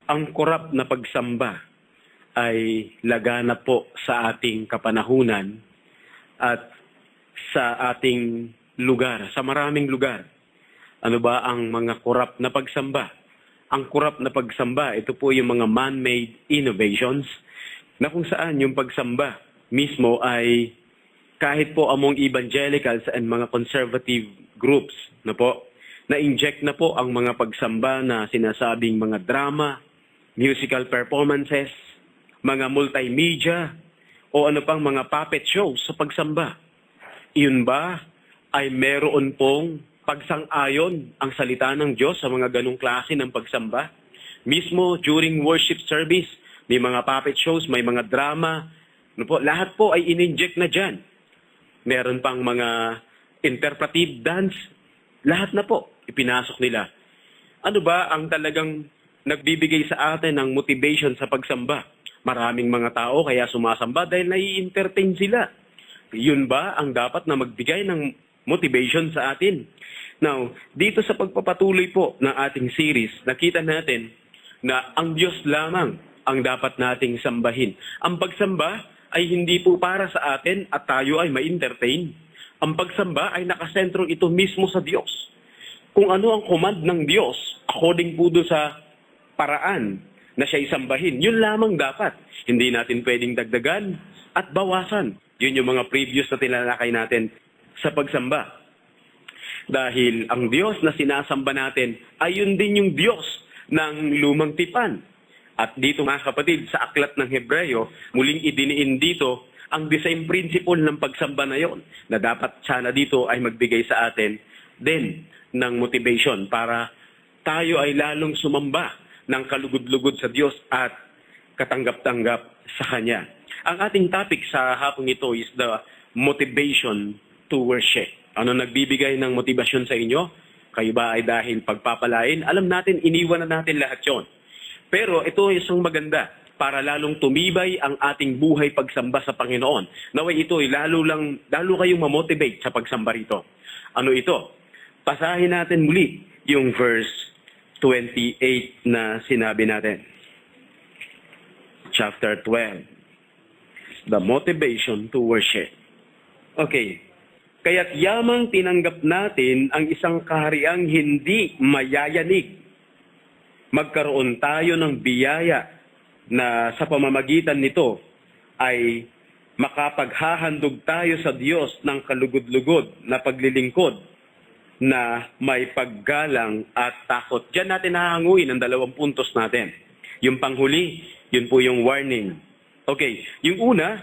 Ang korap na pagsamba ay laganap po sa ating kapanahunan at sa ating lugar, sa maraming lugar. Ano ba ang mga korap na pagsamba? Ang korap na pagsamba, ito po yung mga man-made innovations na kung saan yung pagsamba mismo ay kahit po among evangelicals and mga conservative groups na po, na-inject na po ang mga pagsamba na sinasabing mga drama, musical performances, mga multimedia, o ano pang mga puppet shows sa pagsamba. Iyon ba ay meron pong pagsang-ayon ang salita ng Diyos sa mga ganong klase ng pagsamba? Mismo during worship service, may mga puppet shows, may mga drama, ano po, lahat po ay in-inject na dyan. Meron pang mga interpretive dance, lahat na po ipinasok nila. Ano ba ang talagang nagbibigay sa atin ng motivation sa pagsamba? Maraming mga tao kaya sumasamba dahil nai-entertain sila. Yun ba ang dapat na magbigay ng motivation sa atin? Now, dito sa pagpapatuloy po ng ating series, nakita natin na ang Diyos lamang ang dapat nating sambahin. Ang pagsamba ay hindi po para sa atin at tayo ay ma-entertain. Ang pagsamba ay nakasentro ito mismo sa Diyos. Kung ano ang command ng Diyos, according po doon sa paraan na siya isambahin, yun lamang dapat. Hindi natin pwedeng dagdagan at bawasan. Yun yung mga previous na tinalakay natin sa pagsamba. Dahil ang Diyos na sinasamba natin ay yun din yung Diyos ng lumang tipan. At dito mga kapatid, sa aklat ng Hebreo, muling idiniin dito ang design principle ng pagsamba na yon, na dapat sana dito ay magbigay sa atin din ng motivation para tayo ay lalong sumamba ng kalugod-lugod sa Diyos at katanggap-tanggap sa Kanya. Ang ating topic sa hapong ito is the motivation to worship. Ano nagbibigay ng motivasyon sa inyo? Kayo ba ay dahil pagpapalain? Alam natin, iniwan na natin lahat yon. Pero ito ay isang maganda para lalong tumibay ang ating buhay pagsamba sa Panginoon. Naway ito ay lalo kayong mamotivate sa pagsamba rito. Ano ito? Pasahin natin muli yung verse 28 na sinabi natin. Chapter 12. The motivation to worship. Okay. Kaya't yamang tinanggap natin ang isang kahariang hindi mayayanig. Magkaroon tayo ng biyaya na sa pamamagitan nito ay makapaghahandog tayo sa Diyos ng kalugod-lugod na paglilingkod na may paggalang at takot. Diyan natin hahanguin ang dalawang puntos natin. Yung panghuli, yun po yung warning. Okay, yung una,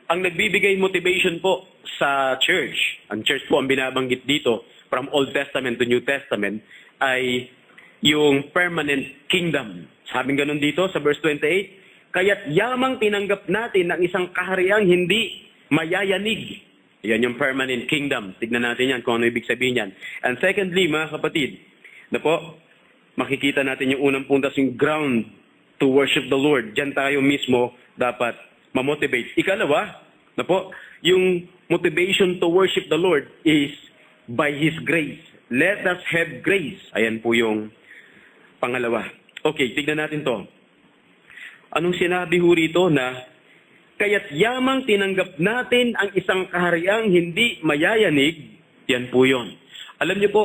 ang nagbibigay motivation po sa church, ang church po ang binabanggit dito from Old Testament to New Testament, ay yung permanent kingdom. Sabing ganun dito sa verse 28, kaya't yamang tinanggap natin ang isang kahariang hindi mayayanig. Yan yung permanent kingdom. Tignan natin yan kung ano ibig sabihin yan. And secondly, mga kapatid, na po, makikita natin yung unang puntas, yung ground to worship the Lord. Diyan tayo mismo dapat mamotivate. Ikalawa, na po, yung motivation to worship the Lord is by His grace. Let us have grace. Ayan po yung pangalawa. Okay, tignan natin to. Anong sinabi ho rito na kaya't yamang tinanggap natin ang isang kahariang hindi mayayanig, yan po yon. Alam niyo po,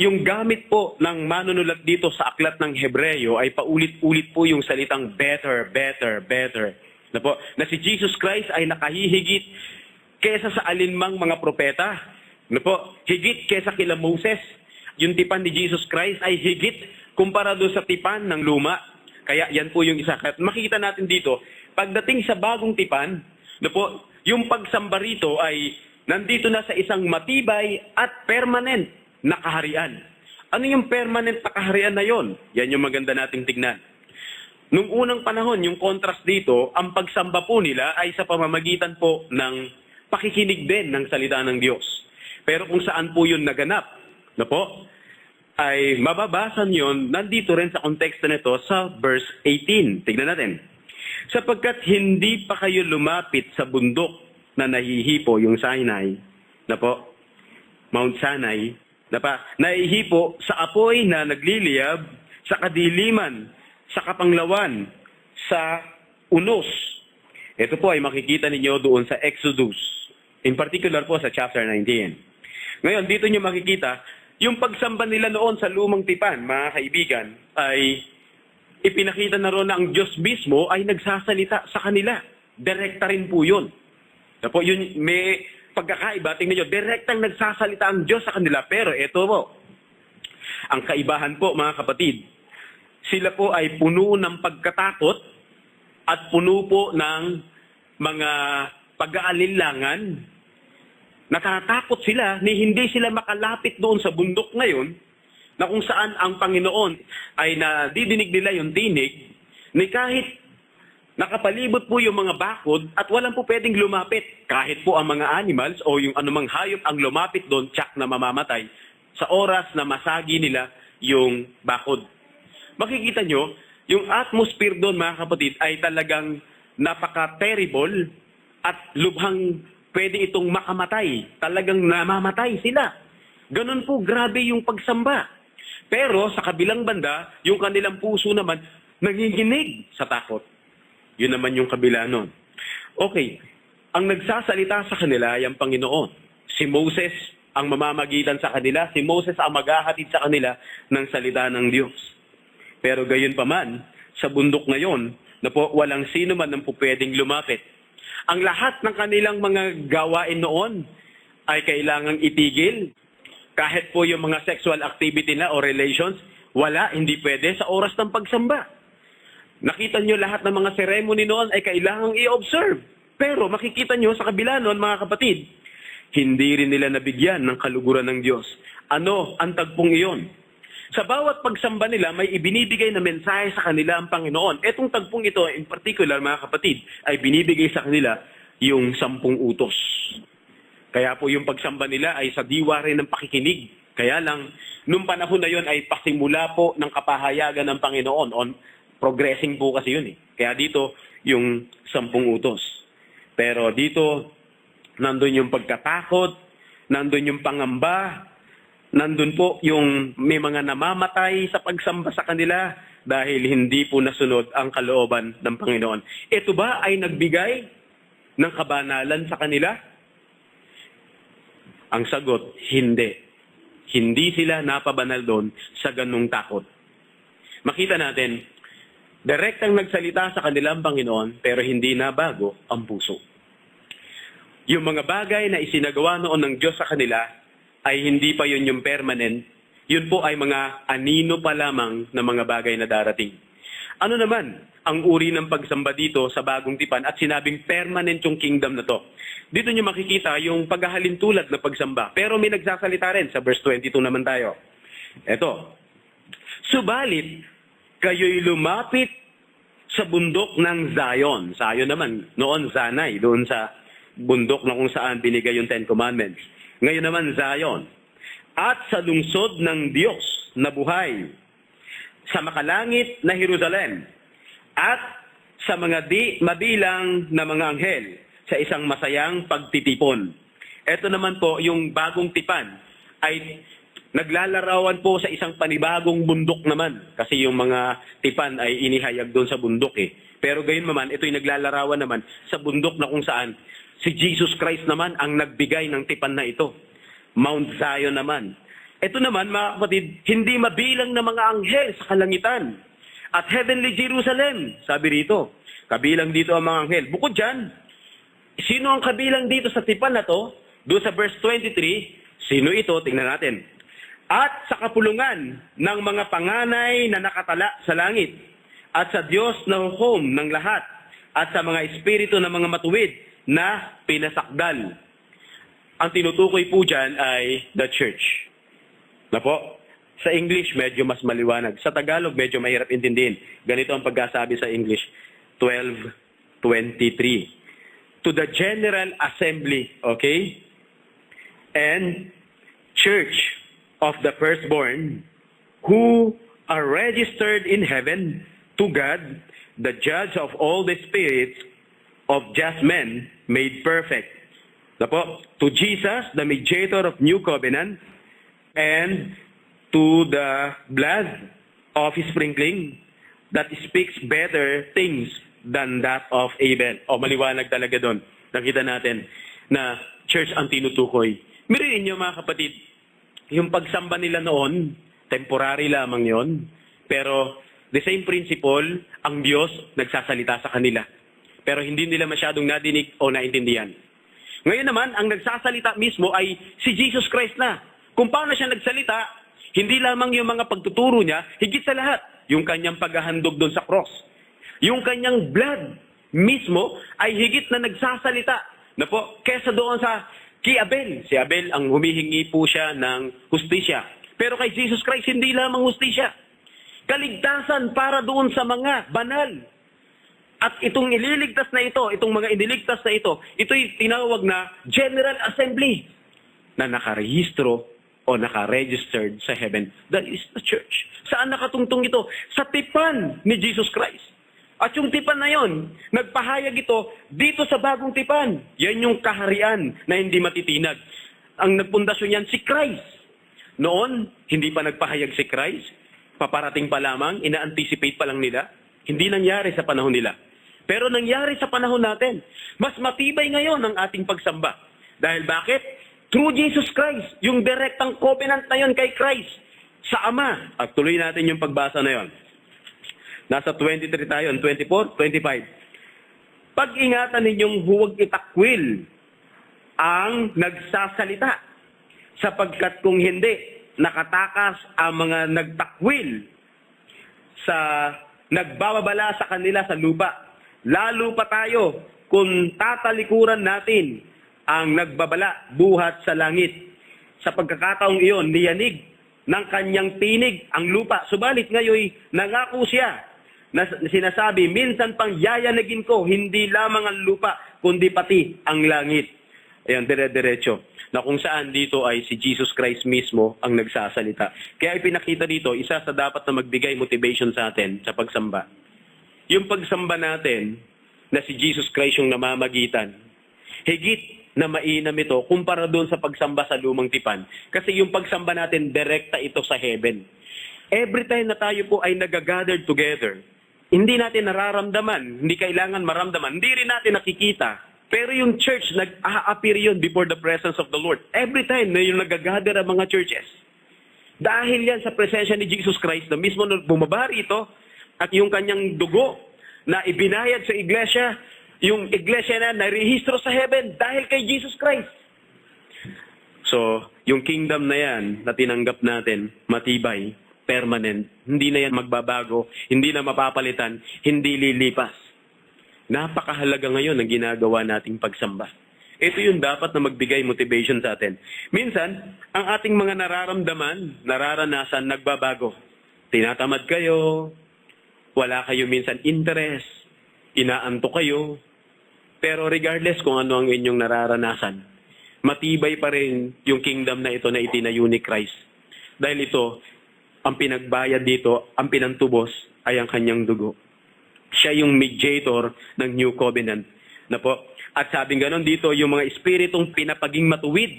yung gamit po ng manunulat dito sa aklat ng Hebreo ay paulit-ulit po yung salitang better, better, better. Na si Jesus Christ ay nakahihigit kesa sa alinmang mga propeta. Higit kesa kila Moses. Yung tipan ni Jesus Christ ay higit kumpara doon sa tipan ng luma. Kaya yan po yung isa. At makikita natin dito, pagdating sa bagong tipan, yung pagsamba rito ay nandito na sa isang matibay at permanent na kaharian. Ano yung permanent na kaharian na yon? Yan yung maganda nating tignan. Nung unang panahon, yung contrast dito, ang pagsamba po nila ay sa pamamagitan po ng pakikinig din ng salita ng Diyos. Pero kung saan po yun naganap, ay mababasa yon nandito rin sa konteksto nito sa verse 18. Tignan natin. Sapagkat hindi pa kayo lumapit sa bundok na nahihipo yung Sinai, Mount Sinai, nahihipo sa apoy na nagliliyab sa kadiliman, sa kapanglawan, sa unos. Ito po ay makikita ninyo doon sa Exodus. In particular po sa chapter 19. Ngayon, dito nyo makikita, yung pagsamba nila noon sa lumang tipan, mga kaibigan, ay ipinakita na ron na ang Diyos mismo ay nagsasalita sa kanila. Direkta rin po yun. Po, yun may pagkakaiba. Tingnan nyo, direktang nagsasalita ang Diyos sa kanila. Pero ito po, ang kaibahan po mga kapatid, sila po ay puno ng pagkatakot at puno po ng mga pag-aalinlangan. Natatakot sila ni hindi sila makalapit doon sa bundok ngayon na kung saan ang Panginoon ay nadidinig nila yung tinig ni kahit nakapalibot po yung mga bakod at walang po pwedeng lumapit. Kahit po ang mga animals o yung anumang hayop ang lumapit doon, tsak na mamamatay sa oras na masagi nila yung bakod. Makikita nyo, yung atmosphere doon mga kapatid ay talagang napaka-terrible at lubhang pwede itong makamatay. Talagang namamatay sila. Ganun po, grabe yung pagsamba. Pero sa kabilang banda, yung kanilang puso naman, nanginginig sa takot. Yun naman yung kabila nun. Okay, ang nagsasalita sa kanila ay ang Panginoon. Si Moses ang mamamagitan sa kanila. Si Moses ang maghahatid sa kanila ng salita ng Diyos. Pero gayon pa man, sa bundok ngayon, na po walang sino man ang pwedeng lumapit. Ang lahat ng kanilang mga gawain noon ay kailangang itigil. Kahit po yung mga sexual activity na o relations, wala, hindi pwede sa oras ng pagsamba. Nakita nyo lahat ng mga ceremony noon ay kailangang i-observe. Pero makikita nyo sa kabila noon mga kapatid, hindi rin nila nabigyan ng kaluguran ng Diyos. Ano ang tagpong iyon? Sa bawat pagsamba nila, may ibinibigay na mensahe sa kanila ang Panginoon. Etong tagpong ito, in particular, mga kapatid, ay binibigay sa kanila yung 10 utos. Kaya po yung pagsamba nila ay sa diwa rin ng pakikinig. Kaya lang, nung panahon na yun ay pasimula po ng kapahayagan ng Panginoon. Progressing po kasi yun eh. Kaya dito, yung 10 utos. Pero dito, nandun yung pagkatakot, nandun yung pangamba, nandun po yung may mga namamatay sa pagsamba sa kanila dahil hindi po nasunod ang kalooban ng Panginoon. Ito ba ay nagbigay ng kabanalan sa kanila? Ang sagot, hindi. Hindi sila napabanal doon sa ganung takot. Makita natin, direktang nagsalita sa kanilang Panginoon pero hindi na bago ang puso. Yung mga bagay na isinagawa noon ng Diyos sa kanila ay hindi pa yun yung permanent, yun po ay mga anino pa lamang na mga bagay na darating. Ano naman ang uri ng pagsamba dito sa bagong tipan at sinabing permanent yung kingdom na to? Dito nyo makikita yung paghahalintulad na pagsamba. Pero may nagsasalita rin sa verse 22 naman tayo. Eto, subalit kayo'y lumapit sa bundok ng Zion. Zion naman, noon Zanay, doon sa bundok na kung saan binigay yung 10 Commandments. Ngayon naman Zion. At sa lungsod ng Diyos na buhay, sa makalangit na Jerusalem, at sa mga di mabilang na mga anghel, sa isang masayang pagtitipon. Ito naman po, yung bagong tipan, ay naglalarawan po sa isang panibagong bundok naman. Kasi yung mga tipan ay inihayag doon sa bundok eh. Pero gayon naman, ito'y naglalarawan naman sa bundok na kung saan si Jesus Christ naman ang nagbigay ng tipan na ito. Mount Zion naman. Ito naman, mga kapatid, hindi mabilang na mga anghel sa kalangitan. At heavenly Jerusalem, sabi rito. Kabilang dito ang mga anghel. Bukod dyan, sino ang kabilang dito sa tipan na to? Doon sa verse 23, sino ito? Tingnan natin. At sa kapulungan ng mga panganay na nakatala sa langit, at sa Diyos na hukom ng lahat, at sa mga espiritu ng mga matuwid na pinasakdal. Ang tinutukoy po dyan ay the church. Na po, sa English medyo mas maliwanag. Sa Tagalog medyo mahirap intindihin. Ganito ang pagkasabi sa English, 12:23. To the general assembly, okay? And church of the firstborn who are registered in heaven, to God, the judge of all the spirits of just men made perfect. Tapo, to Jesus, the mediator of new covenant, and to the blood of his sprinkling that speaks better things than that of Abel. O maliwanag talaga doon. Nakita natin na church ang tinutukoy. Miriin nyo mga kapatid, yung pagsamba nila noon, temporary lamang yon. Pero the same principle, ang Diyos nagsasalita sa kanila. Pero hindi nila masyadong nadinig o naintindihan. Ngayon naman, ang nagsasalita mismo ay si Jesus Christ na. Kung paano siya nagsalita, hindi lamang yung mga pagtuturo niya, higit sa lahat, yung kanyang paghahandog doon sa cross. Yung kanyang blood mismo ay higit na nagsasalita na po, kesa doon sa kay Abel. Si Abel, ang humihingi po siya ng hustisya. Pero kay Jesus Christ, hindi lamang hustisya. Kaligtasan para doon sa mga banal. At itong ililigtas na ito, itong mga iniligtas na ito'y tinawag na General Assembly na nakarehistro o nakaregistered sa heaven. That is the church. Saan nakatungtong ito? Sa tipan ni Jesus Christ. At yung tipan na yon, nagpahayag ito dito sa bagong tipan. Yan yung kaharian na hindi matitinag. Ang nagpundasyon yan si Christ. Noon, hindi pa nagpahayag si Christ. Paparating pa lamang, ina-anticipate pa lang nila. Hindi nangyari sa panahon nila. Pero nangyari sa panahon natin. Mas matibay ngayon ang ating pagsamba. Dahil bakit? Through Jesus Christ. Yung direktang covenant na yon kay Christ sa Ama. At tuloy natin yung pagbasa na yon. Nasa 23 tayo, 24, 25. Pag-ingatan ninyong huwag itakwil ang nagsasalita, sapagkat kung hindi, nakatakas ang mga nagtakwil sa nagbababala sa kanila sa lupa. Lalo pa tayo kung tatalikuran natin ang nagbabala buhat sa langit. Sa pagkakataong iyon, niyanig ng kanyang tinig ang lupa. Subalit ngayon, nangako siya na sinasabi, minsan pang yayanagin ko, hindi lamang ang lupa, kundi pati ang langit. Ayan, dire-diretso. Na kung saan dito ay si Jesus Christ mismo ang nagsasalita. Kaya ipinakita dito, isa sa dapat na magbigay motivation sa atin sa pagsamba. Yung pagsamba natin na si Jesus Christ yung namamagitan, higit na mainam ito kumpara doon sa pagsamba sa lumang tipan. Kasi yung pagsamba natin, direkta ito sa heaven. Every time na tayo po ay nag-gather together, hindi natin nararamdaman, hindi kailangan maramdaman, hindi rin natin nakikita. Pero yung church, nag-a-appear yun before the presence of the Lord. Every time na yung nag-gather ang mga churches. Dahil yan sa presensya ni Jesus Christ na mismo bumabari ito at yung kanyang dugo na ibinayad sa iglesia, yung iglesia na narehistro sa heaven dahil kay Jesus Christ. So, yung kingdom na yan na tinanggap natin, matibay, permanent, hindi na yan magbabago, hindi na mapapalitan, hindi lilipas. Napakahalaga ngayon ang ginagawa nating pagsamba. Ito yung dapat na magbigay motivation sa atin. Minsan, ang ating mga nararamdaman, nararanasan, nagbabago. Tinatamad kayo, wala kayo minsan interest, inaantok kayo, pero regardless kung ano ang inyong nararanasan, matibay pa rin yung kingdom na ito na itinayo ni Christ. Dahil ito, ang pinagbayad dito, ang pinantubos ay ang kanyang dugo. Siya yung mediator ng New Covenant. Na po. At sabing ganon dito, yung mga espiritong pinapaging matuwid,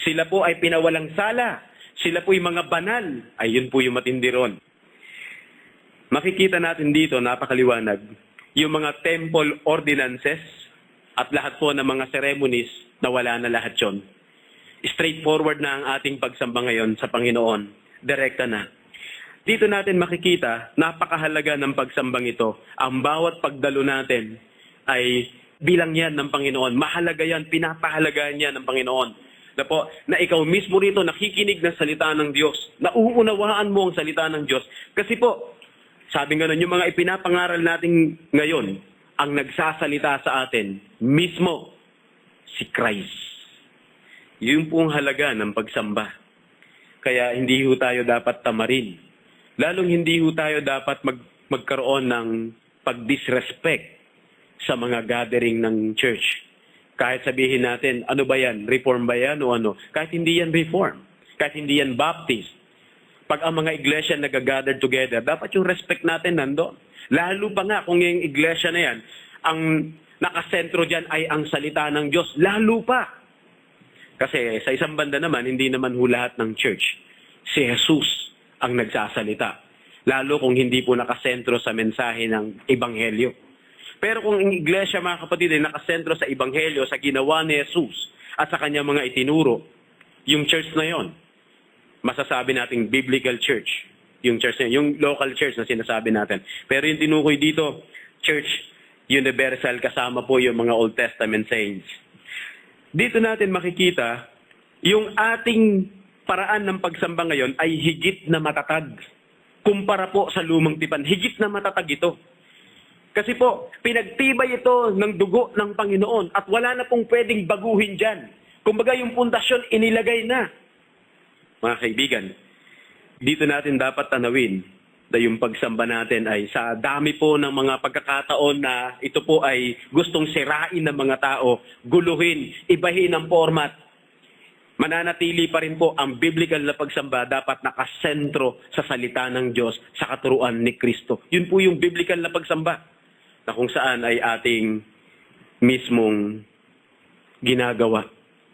sila po ay pinawalang sala. Sila po yung mga banal. Ay yun po yung matindi ron. Makikita natin dito, napakaliwanag, yung mga temple ordinances at lahat po ng mga ceremonies na wala na lahat yun. Straightforward na ang ating pagsamba ngayon sa Panginoon. Direkta na. Dito natin makikita, napakahalaga ng pagsambang ito. Ang bawat pagdalo natin ay bilang yan ng Panginoon. Mahalaga yan, pinapahalagaan yan ng Panginoon. Na ikaw mismo rito nakikinig ng salita ng Diyos. Nauunawaan mo ang salita ng Diyos. Kasi po, sabi nga nun, yung mga ipinapangaral natin ngayon, ang nagsasalita sa atin, mismo, si Christ. Yun po ang halaga ng pagsamba. Kaya hindi ho tayo dapat tamarin. Lalong hindi ho tayo dapat magkaroon ng pag-disrespect sa mga gathering ng church. Kahit sabihin natin, ano ba yan? Reform ba yan o ano? Kahit hindi yan reform. Kahit hindi yan baptist. Pag ang mga iglesia nag-gather together, dapat yung respect natin nandoon. Lalo pa nga kung yung iglesia na yan, ang nakasentro dyan ay ang salita ng Diyos. Lalo pa. Kasi sa isang banda naman, hindi naman lahat ng church. Si Jesus ang nagsasalita. lalo kung hindi po nakasentro sa mensahe ng Ebanghelyo. Pero kung ang iglesia, mga kapatid, ay nakasentro sa Ebanghelyo, sa ginawa ni Jesus at sa kanyang mga itinuro, yung church na yon, masasabi nating biblical church. Yung church na yung local church na sinasabi natin. Pero yung tinukoy dito, church universal, kasama po yung mga Old Testament saints. Dito natin makikita, yung ating paraan ng pagsamba ngayon ay higit na matatag. Kumpara po sa lumang tipan, higit na matatag ito. Kasi po, pinagtibay ito ng dugo ng Panginoon at wala na pong pwedeng baguhin dyan. Kumbaga yung pundasyon inilagay na. Mga kaibigan, dito natin dapat tanawin na yung pagsamba natin ay sa dami po ng mga pagkakataon na ito po ay gustong sirain ng mga tao, guluhin, ibahin ang format. Mananatili pa rin po ang biblical na pagsamba dapat nakasentro sa salita ng Diyos, sa katuruan ni Kristo. Yun po yung biblical na pagsamba na kung saan ay ating mismong ginagawa.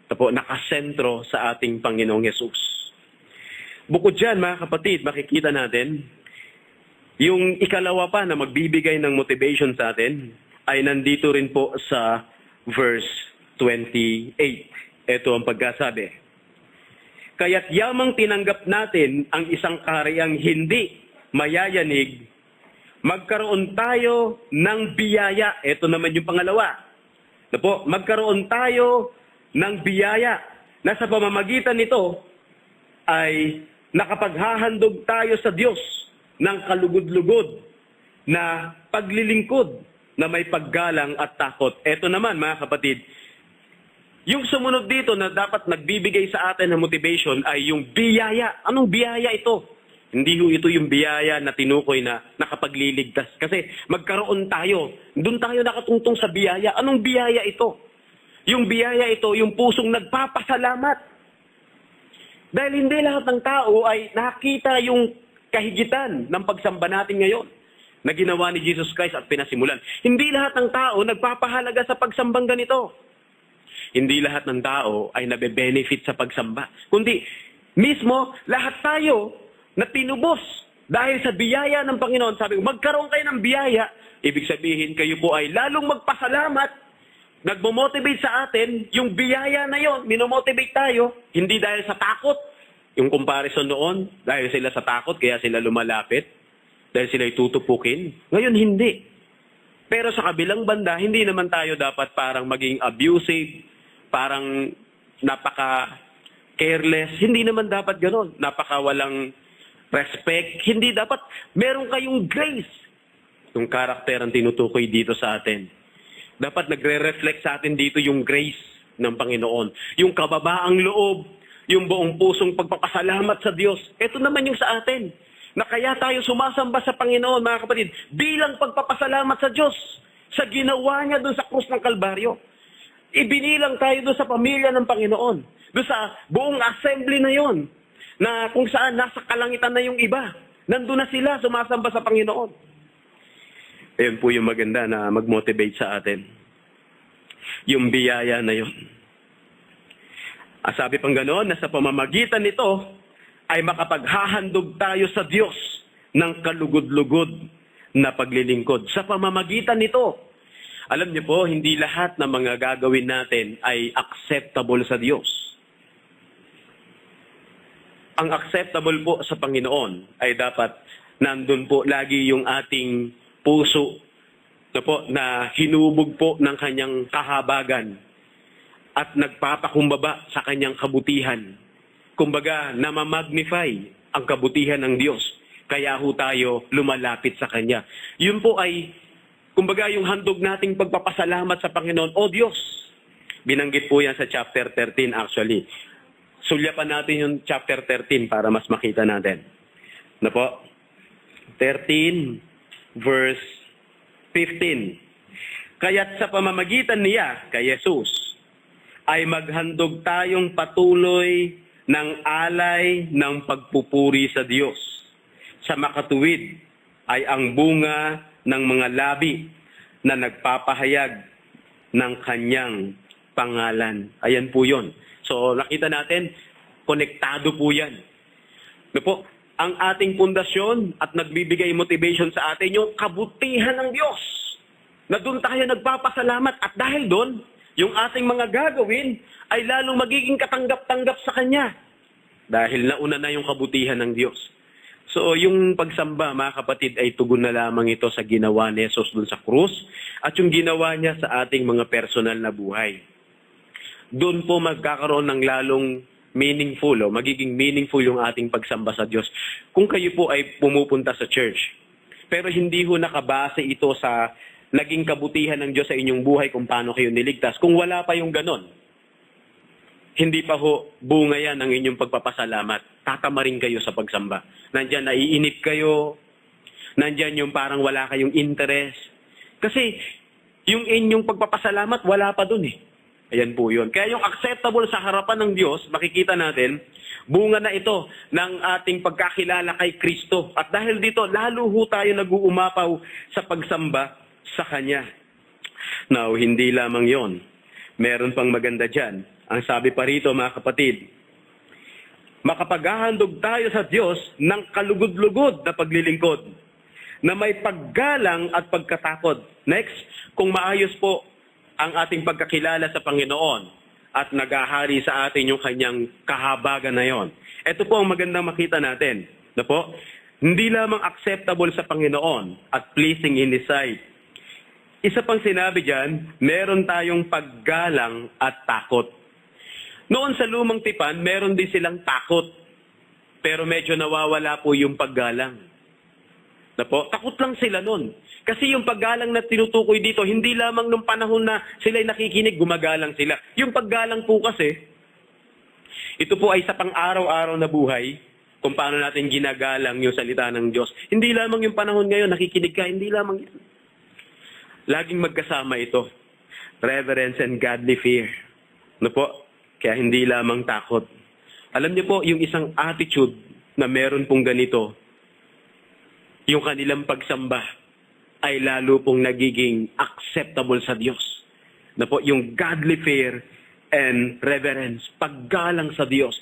Ito po, nakasentro sa ating Panginoong Yesus. Bukod dyan, mga kapatid, makikita natin, yung ikalawa pa na magbibigay ng motivation sa atin ay nandito rin po sa verse 28. Ito ang pagkasabi. Kaya't yamang tinanggap natin ang isang kahariang hindi mayayanig, magkaroon tayo ng biyaya. Ito naman yung pangalawa. Magkaroon tayo ng biyaya na sa pamamagitan nito ay nakapaghahandog tayo sa Diyos ng kalugod-lugod na paglilingkod na may paggalang at takot. Ito naman, mga kapatid, yung sumunod dito na dapat nagbibigay sa atin ng motivation ay yung biyaya. Anong biyaya ito? Hindi ito yung biyaya na tinukoy na nakapagliligtas. Kasi magkaroon tayo. Doon tayo nakatungtong sa biyaya. Anong biyaya ito? Yung biyaya ito, yung pusong nagpapasalamat. Dahil hindi lahat ng tao ay nakita yung kahigitan ng pagsamba natin ngayon na ginawa ni Jesus Christ at pinasimulan. Hindi lahat ng tao nagpapahalaga sa pagsambang ganito. Hindi lahat ng tao ay nabe-benefit sa pagsamba. Kundi mismo lahat tayo na tinubos dahil sa biyaya ng Panginoon. Sabi ko, magkaroon kayo ng biyaya. Ibig sabihin kayo po ay lalong magpasalamat. Nagmo-motivate sa atin yung biyaya na yon. Minomotivate tayo. Hindi dahil sa takot. Yung comparison noon, dahil sila sa takot, kaya sila lumalapit. Dahil sila tutupukin. Ngayon, hindi. Pero sa kabilang banda, hindi naman tayo dapat parang maging abusive, parang napaka-careless. Hindi naman dapat ganon. Napaka-walang respect. Hindi dapat. Meron kayong grace. Yung karakter ang tinutukoy dito sa atin. Dapat nagre-reflect sa atin dito yung grace ng Panginoon. Yung kababaang loob, yung buong pusong pagpapasalamat sa Diyos. Ito naman yung sa atin. Na kaya tayo sumasamba sa Panginoon, mga kapatid, bilang pagpapasalamat sa Diyos sa ginawa niya doon sa krus ng Kalbaryo. Ibinilang tayo doon sa pamilya ng Panginoon. Doon sa buong assembly na yon, na kung saan nasa kalangitan na yung iba. Nandun na sila sumasamba sa Panginoon. Ayun po yung maganda na mag-motivate sa atin. Yung biyaya na yon. Sabi pang gano'n, na sa pamamagitan nito ay makapaghahandog tayo sa Diyos ng kalugod-lugod na paglilingkod. Sa pamamagitan nito, alam niyo po, hindi lahat ng mga gagawin natin ay acceptable sa Diyos. Ang acceptable po sa Panginoon ay dapat nandun po lagi yung ating puso na hinubog po ng kanyang kahabagan at nagpapakumbaba sa kanyang kabutihan. Kumbaga, namamagnify ang kabutihan ng Diyos. Kaya ho tayo lumalapit sa Kanya. Yun po ay, kumbaga, yung handog nating pagpapasalamat sa Panginoon. O Diyos! Binanggit po yan sa chapter 13 actually. Sulyapan natin yung chapter 13 para mas makita natin. Na po? 13 verse 15. Kaya't sa pamamagitan niya, kay Jesus, ay maghandog tayong patuloy ng alay ng pagpupuri sa Diyos. Sa makatuwid ay ang bunga ng mga labi na nagpapahayag ng kanyang pangalan. Ayan po yun. So nakita natin, konektado po yan. ang ating pundasyon at nagbibigay motivation sa atin yung kabutihan ng Diyos. Na doon tayo nagpapasalamat at dahil doon, yung ating mga gagawin ay lalong magiging katanggap-tanggap sa Kanya. Dahil nauna na yung kabutihan ng Diyos. So, yung pagsamba, mga kapatid, ay tugon na lamang ito sa ginawa ni Jesus doon sa krus at yung ginawa niya sa ating mga personal na buhay. Doon po magkakaroon ng lalong meaningful, magiging meaningful yung ating pagsamba sa Diyos. Kung kayo po ay pumupunta sa church, pero hindi ho nakabase ito sa naging kabutihan ng Diyos sa inyong buhay kung paano kayo niligtas, kung wala pa yung ganon, hindi pa ho bunga yan ang inyong pagpapasalamat. Tatama rin kayo sa pagsamba. Nandyan, naiinip kayo. Nandyan yung parang wala kayong interest. Kasi yung inyong pagpapasalamat, wala pa dun eh. Ayan po yun. Kaya yung acceptable sa harapan ng Diyos, makikita natin, bunga na ito ng ating pagkakilala kay Kristo. At dahil dito, lalo ho tayo nag-uumapaw sa pagsamba sa Kanya. Now, hindi lamang yon. Meron pang maganda dyan. Ang sabi pa rito, mga kapatid, makapaghahandog tayo sa Diyos ng kalugod-lugod na paglilingkod, na may paggalang at pagkatakot. Next, kung maayos po ang ating pagkakilala sa Panginoon at naghahari sa atin yung kanyang kahabagan na yon. Ito po ang magandang makita natin. Na po, hindi lamang acceptable sa Panginoon at pleasing in His sight. Isa pang sinabi dyan, meron tayong paggalang at takot. Noon sa lumang tipan, meron din silang takot. Pero medyo nawawala po yung paggalang. Na po, takot lang sila noon. Kasi yung paggalang na tinutukoy dito, hindi lamang nung panahon na sila'y nakikinig, gumagalang sila. Yung paggalang po kasi, ito po ay sa pang-araw-araw na buhay, kung paano natin ginagalang yung salita ng Diyos. Hindi lamang yung panahon ngayon, nakikinig ka, hindi lamang yan. Laging magkasama ito. Reverence and godly fear. No po? Kaya hindi lamang takot. Alam niyo po, yung isang attitude na meron pong ganito, yung kanilang pagsamba ay lalo pong nagiging acceptable sa Diyos. Na po, yung godly fear and reverence, paggalang sa Diyos.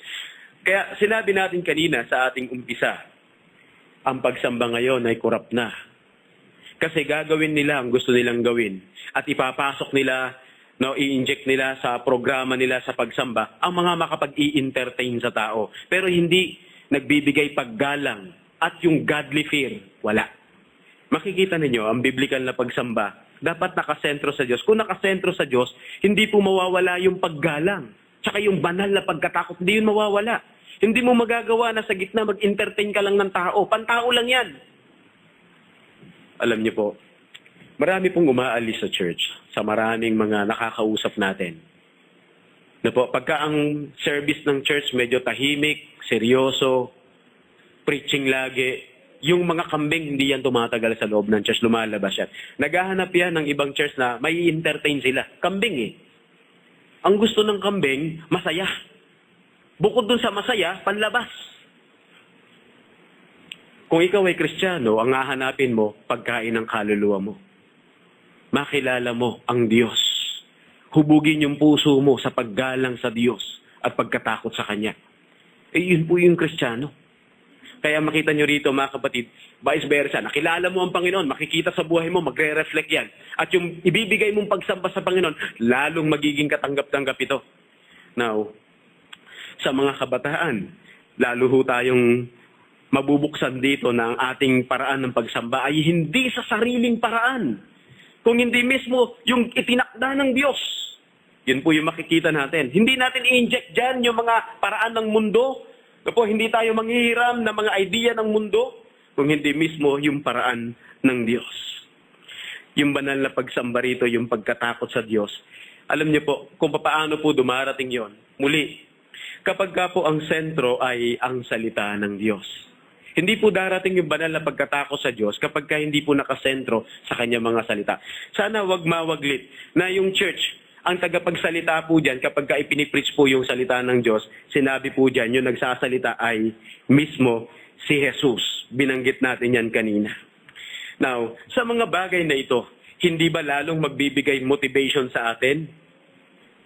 Kaya sinabi natin kanina sa ating umpisa, ang pagsamba ngayon ay korap na. Kasi gagawin nila ang gusto nilang gawin at ipapasok nila, i-inject nila sa programa nila sa pagsamba ang mga makapag-i-entertain sa tao. Pero hindi nagbibigay paggalang at yung godly fear, wala. Makikita ninyo, ang biblical na pagsamba, dapat nakasentro sa Diyos. Kung nakasentro sa Diyos, hindi po mawawala yung paggalang. Tsaka yung banal na pagkatakot, hindi yun mawawala. Hindi mo magagawa na sa gitna mag-entertain ka lang ng tao. Pantao lang yan. Alam niyo po, marami pong umaalis sa church, sa maraming mga nakakausap natin. Na po, pagka ang service ng church medyo tahimik, seryoso, preaching lagi, yung mga kambing hindi yan tumatagal sa loob ng church, lumalabas yan. Naghahanap yan ng ibang church na may entertain sila. Kambing eh. Ang gusto ng kambing, masaya. Bukod dun sa masaya, panlabas. Kung ikaw ay Kristiyano, ang hahanapin mo, pagkain ng kaluluwa mo. Makilala mo ang Diyos. Hubugin yung puso mo sa paggalang sa Diyos at pagkatakot sa Kanya. Yun po yung Kristiyano. Kaya makita nyo rito, mga kapatid, vice versa, nakilala mo ang Panginoon, makikita sa buhay mo, magre-reflect yan. At yung ibibigay mong pagsamba sa Panginoon, lalong magiging katanggap-tanggap ito. Now, sa mga kabataan, lalo ho tayong mabubuksan dito na ang ating paraan ng pagsamba ay hindi sa sariling paraan. Kung hindi mismo yung itinakda ng Diyos. Yun po yung makikita natin. Hindi natin i-inject dyan yung mga paraan ng mundo. Po, hindi tayo manghihiram ng mga idea ng mundo. Kung hindi mismo yung paraan ng Diyos. Yung banal na pagsamba rito, yung pagkatakot sa Diyos. Alam niyo po, kung paano po dumarating yon. Muli, kapag ka po ang sentro ay ang salita ng Diyos. Hindi po darating yung banal na pagkatakot sa Diyos kapag ka hindi po nakasentro sa kanyang mga salita. Sana wag mawaglit na yung church, ang tagapagsalita po dyan, kapag ka ipinipreach po yung salita ng Diyos, sinabi po dyan, yung nagsasalita ay mismo si Jesus. Binanggit natin yan kanina. Now, sa mga bagay na ito, hindi ba lalong magbibigay motivation sa atin?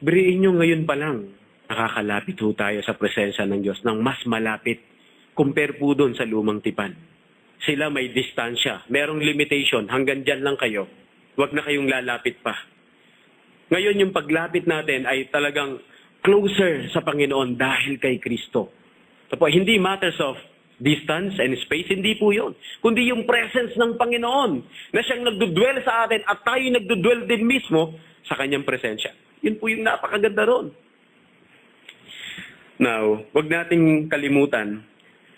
Biriin nyo ngayon pa lang, nakakalapit ho tayo sa presensya ng Diyos ng mas malapit Compare po doon sa lumang tipan. Sila may distansya, merong limitation, hanggang dyan lang kayo. Huwag na kayong lalapit pa. Ngayon yung paglapit natin ay talagang closer sa Panginoon dahil kay Kristo. Tapos hindi matters of distance and space, hindi po yun. Kundi yung presence ng Panginoon na siyang nagdudwell sa atin at tayo nagdudwell din mismo sa kanyang presensya. Yun po yung napakaganda ron. Now, wag nating kalimutan,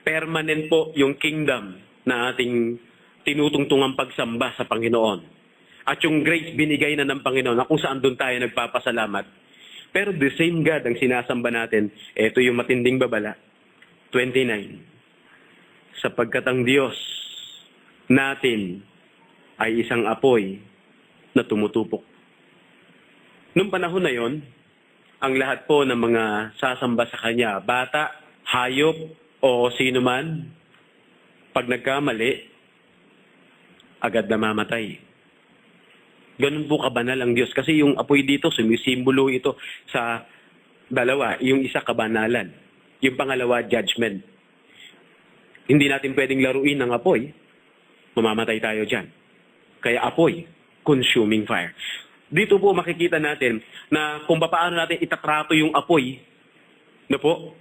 permanent po yung kingdom na ating tinutungtungang pagsamba sa Panginoon. At yung grace binigay na ng Panginoon na kung saan doon tayo nagpapasalamat. Pero the same God ang sinasamba natin. Ito yung matinding babala. 29. Sapagkat ang Diyos natin ay isang apoy na tumutupok. Noong panahon na yon, ang lahat po ng mga sasamba sa Kanya, bata, hayop, o sino man, pag nagkamali, agad namamatay. Ganun po kabanal ang Diyos. Kasi yung apoy dito, sumisimbolo ito sa dalawa. Yung isa, kabanalan. Yung pangalawa, judgment. Hindi natin pwedeng laruin ng apoy. Mamamatay tayo dyan. Kaya apoy, consuming fire. Dito po makikita natin na kung paano natin itatrato yung apoy, na po,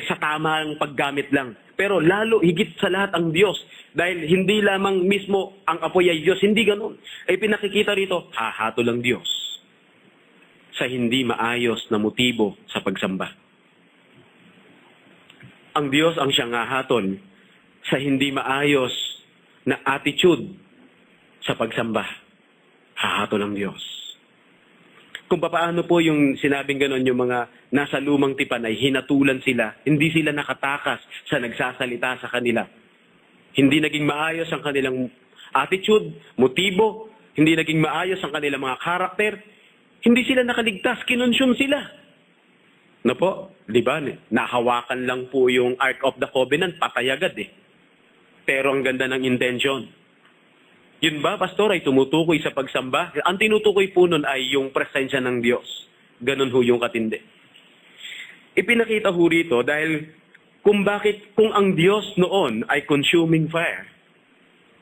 sa tamang paggamit lang. Pero lalo, higit sa lahat ang Diyos. Dahil hindi lamang mismo ang apoy ay Diyos. Hindi ganun. Ay pinakikita rito, hahato lang Diyos sa hindi maayos na motibo sa pagsamba. Ang Diyos ang siyang hahaton sa hindi maayos na attitude sa pagsamba. Hahato ng Diyos. Kung paano po yung sinabing ganon, yung mga nasa lumang tipan ay hinatulan sila, hindi sila nakatakas sa nagsasalita sa kanila. Hindi naging maayos ang kanilang attitude, motibo, hindi naging maayos ang kanilang mga karakter, hindi sila nakaligtas, kinonsume sila. No po, di ba? Nahawakan lang po yung Ark of the Covenant, patay agad eh. Pero ang ganda ng intention. Yun ba, pastor, ay tumutukoy sa pagsamba? Ang tinutukoy po nun ay yung presensya ng Diyos. Ganun ho yung katindi. Ipinakita ho rito dahil kung ang Diyos noon ay consuming fire,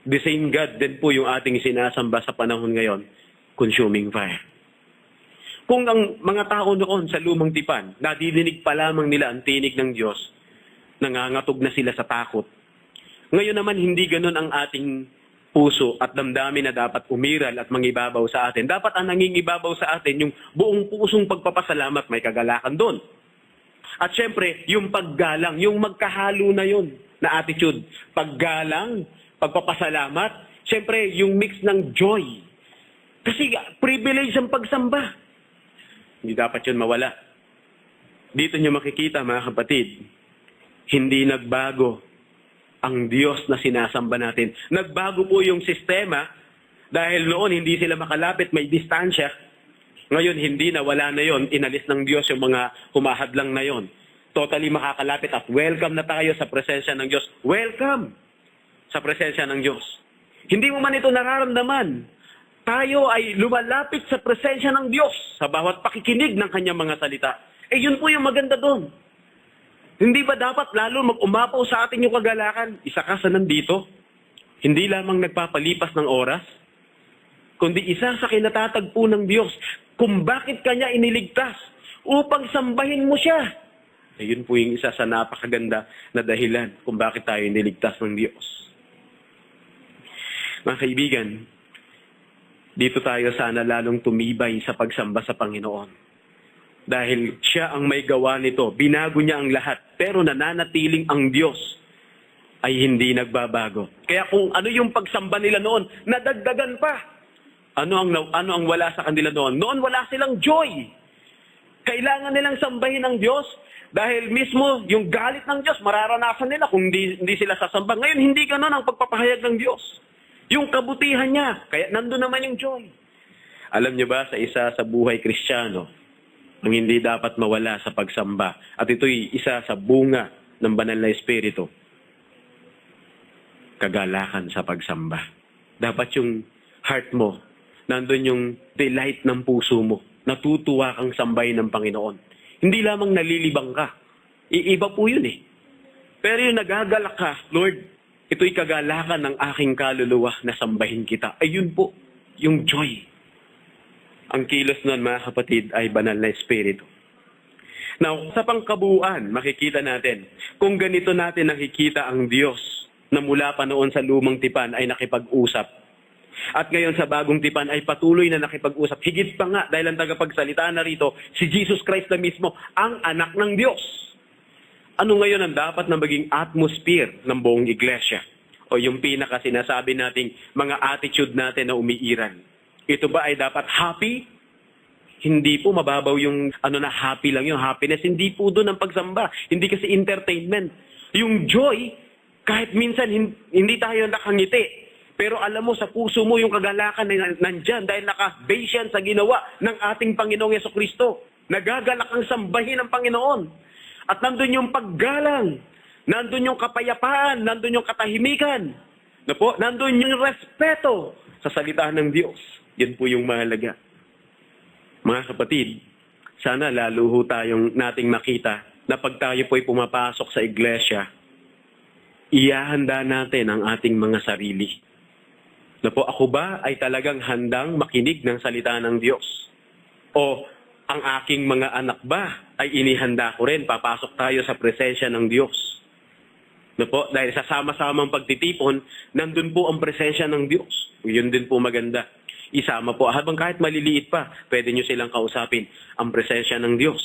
the same God din po yung ating sinasamba sa panahon ngayon, consuming fire. Kung ang mga tao noon sa lumang tipan, nadidinig pa lamang nila ang tinig ng Diyos, nangangatog na sila sa takot. Ngayon naman, hindi ganun ang ating puso at damdamin na dapat umiral at mangibabaw sa atin. Dapat ang nangingibabaw sa atin, yung buong pusong pagpapasalamat, may kagalakan doon. At syempre, yung paggalang, yung magkahalo na yun na attitude. Paggalang, pagpapasalamat, syempre yung mix ng joy. Kasi privilege ang pagsamba. Hindi dapat yun mawala. Dito nyo makikita mga kapatid, hindi nagbago ang Diyos na sinasamba natin. Nagbago po yung sistema dahil noon hindi sila makalapit, may distansya. Ngayon hindi na, wala na yon. Inalis ng Diyos yung mga humahadlang na yon. Totally makakalapit at welcome na tayo sa presensya ng Diyos. Welcome sa presensya ng Diyos. Hindi mo man ito nararamdaman. Tayo ay lumalapit sa presensya ng Diyos sa bawat pakikinig ng kanyang mga salita. Yun po yung maganda doon. Hindi ba dapat lalo mag-umapaw sa atin yung kagalakan? Isa ka sa nandito. Hindi lamang nagpapalipas ng oras, kundi isa sa kinatatagpo ng Diyos kung bakit kanya iniligtas upang sambahin mo siya. Yun po yung isa sa napakaganda na dahilan kung bakit tayo iniligtas ng Diyos. Mga kaibigan, dito tayo sana lalong tumibay sa pagsamba sa Panginoon. Dahil siya ang may gawa nito, binago niya ang lahat, pero nananatiling ang Diyos ay hindi nagbabago. Kaya kung ano yung pagsamba nila noon, nadagdagan pa. Ano ang wala sa kanila noon? Noon wala silang joy. Kailangan nilang sambahin ang Diyos dahil mismo yung galit ng Diyos, mararanasan nila kung hindi sila sasamba. Ngayon, hindi ganun ang pagpapahayag ng Diyos. Yung kabutihan niya, kaya nandun naman yung joy. Alam niyo ba, sa isa sa buhay Kristiyano, ang hindi dapat mawala sa pagsamba, at ito'y isa sa bunga ng banal na Espiritu, kagalakan sa pagsamba. Dapat yung heart mo, nandun yung delight ng puso mo, natutuwa kang sambahin ng Panginoon. Hindi lamang nalilibang ka. Iiba po yun eh. Pero yung nagagalak ka, Lord, ito'y kagalakan ng aking kaluluwa na sambahin kita. Ayun po, yung joy. Ang kilos nun, mga kapatid, ay banal na espiritu. Now, sa pangkabuuan, makikita natin, kung ganito natin nakikita ang Diyos na mula pa noon sa lumang tipan ay nakipag-usap. At ngayon sa bagong tipan ay patuloy na nakipag-usap. Higit pa nga, dahil ang tagapagsalita na rito, si Jesus Christ na mismo, ang anak ng Diyos. Ano ngayon ang dapat na maging atmosphere ng buong iglesia? O yung pinaka sinasabi nating mga attitude natin na umiiral. Ito ba ay dapat happy? Hindi po mababaw yung na happy lang yung happiness. Hindi po doon ang pagsamba. Hindi kasi entertainment. Yung joy, kahit minsan hindi tayo nakangiti. Pero alam mo, sa puso mo yung kagalakan na nandyan dahil naka-base yan sa ginawa ng ating Panginoong Yesukristo. Nagagalak ang sambahin ng Panginoon. At nandun yung paggalang, nandun yung kapayapaan, nandun yung katahimikan, nandun yung respeto sa salita ng Diyos. Yan po yung mahalaga. Mga kapatid, sana lalo ho nating makita na pag tayo po'y pumapasok sa iglesia, ihahanda natin ang ating mga sarili. Ako ba ay talagang handang makinig ng salita ng Diyos? O ang aking mga anak ba ay inihanda ko rin, papasok tayo sa presensya ng Diyos? Dahil sa sama-samang pagtitipon, nandun po ang presensya ng Diyos. Yun din po maganda. Isama po, habang kahit maliliit pa, pwede nyo silang kausapin. Ang presensya ng Diyos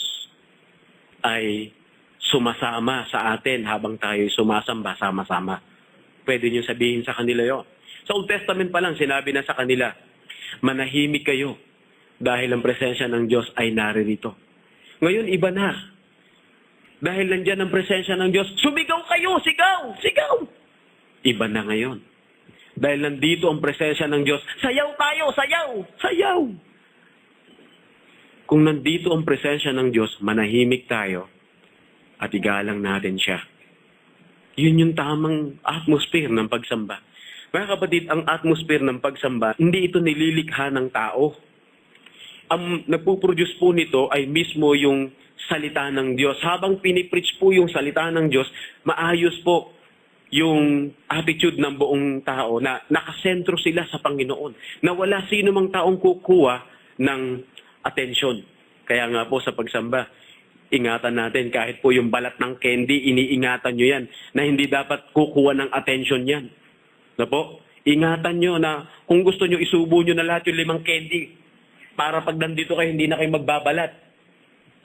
ay sumasama sa atin habang tayo sumasamba sama-sama. Pwede nyo sabihin sa kanila yon. Sa Old Testament pa lang, sinabi na sa kanila, manahimik kayo dahil ang presensya ng Diyos ay naririto. Ngayon, iba na. Dahil nandyan ang presensya ng Diyos, sumigaw kayo, sigaw, sigaw. Iba na ngayon. Dahil nandito ang presensya ng Diyos, sayaw tayo, sayaw, sayaw. Kung nandito ang presensya ng Diyos, manahimik tayo at igalang natin siya. Yun yung tamang atmosphere ng pagsamba. Mga kapatid, ang atmosphere ng pagsamba, hindi ito nililikha ng tao. Ang nagpuproduce po nito ay mismo yung salita ng Diyos. Habang pinipreach po yung salita ng Diyos, maayos po yung attitude ng buong tao na nakasentro sila sa Panginoon. Na wala sino mang taong kukuha ng atensyon. Kaya nga po sa pagsamba, ingatan natin kahit po yung balat ng candy, iniingatan nyo yan na hindi dapat kukuha ng atensyon yan. Ingatan nyo na kung gusto nyo isubo nyo na lahat yung 5 candy para pag nandito kayo hindi na kayo magbabalat.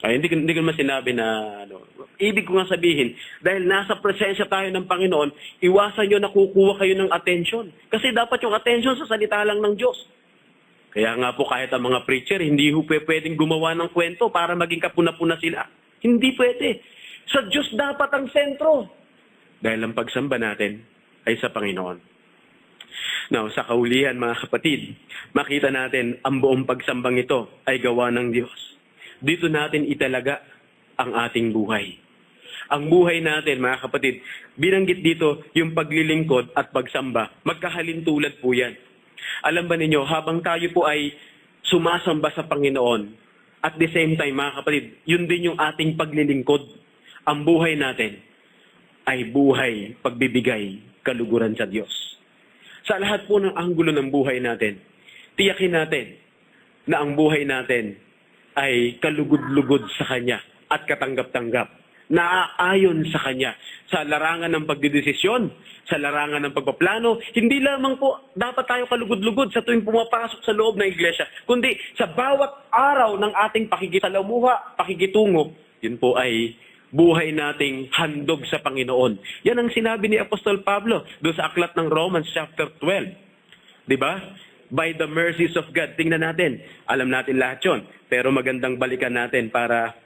Ay, hindi ko naman sinabi na ibig ko nga sabihin, dahil nasa presensya tayo ng Panginoon, iwasan nyo na kukuha kayo ng atensyon. Kasi dapat yung atensyon sa salita lang ng Diyos. Kaya nga po kahit ang mga preacher, hindi ho pwedeng gumawa ng kwento para maging kapuna-puna sila. Hindi pwede. Sa Diyos dapat ang sentro. Dahil ang pagsamba natin ay sa Panginoon. Now, sa kaulihan mga kapatid, makita natin ang buong pagsambang ito ay gawa ng Diyos. Dito natin italaga ang ating buhay. Ang buhay natin, mga kapatid, binanggit dito yung paglilingkod at pagsamba. Magkahalintulad po yan. Alam ba ninyo, habang tayo po ay sumasamba sa Panginoon, at the same time, mga kapatid, yun din yung ating paglilingkod. Ang buhay natin ay buhay, pagbibigay, kaluguran sa Diyos. Sa lahat po ng anggulo ng buhay natin, tiyakin natin na ang buhay natin ay kalugod-lugod sa Kanya at katanggap-tanggap. Naaayon sa Kanya. Sa larangan ng pagdidesisyon, sa larangan ng pagpaplano, hindi lamang po dapat tayo kalugod-lugod sa tuwing pumapasok sa loob ng iglesia, kundi sa bawat araw ng ating pakikisalamuha, pakikitungo, yun po ay buhay nating handog sa Panginoon. Yan ang sinabi ni Apostol Pablo doon sa aklat ng Romans chapter 12. Diba? By the mercies of God. Tingnan natin. Alam natin lahat yun. Pero magandang balikan natin para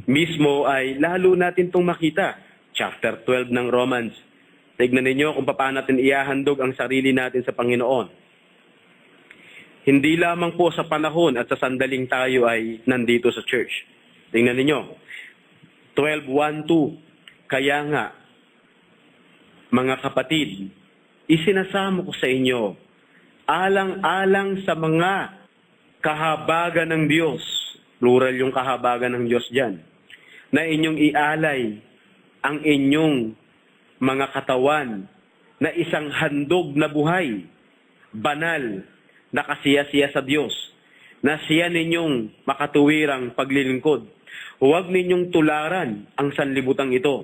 mismo ay lalo natin itong makita. Chapter 12 ng Romans. Tignan ninyo kung paano natin ihahandog ang sarili natin sa Panginoon. Hindi lamang po sa panahon at sa sandaling tayo ay nandito sa church. Tingnan ninyo. 12:1-2. Kaya nga, mga kapatid, isinasamo ko sa inyo, alang-alang sa mga kahabagan ng Diyos, plural yung kahabagan ng Diyos dyan, na inyong ialay ang inyong mga katawan na isang handog na buhay, banal, na kasiyasiya sa Diyos, na siya ninyong makatuwirang paglilingkod. Huwag ninyong tularan ang sanlibutan ito,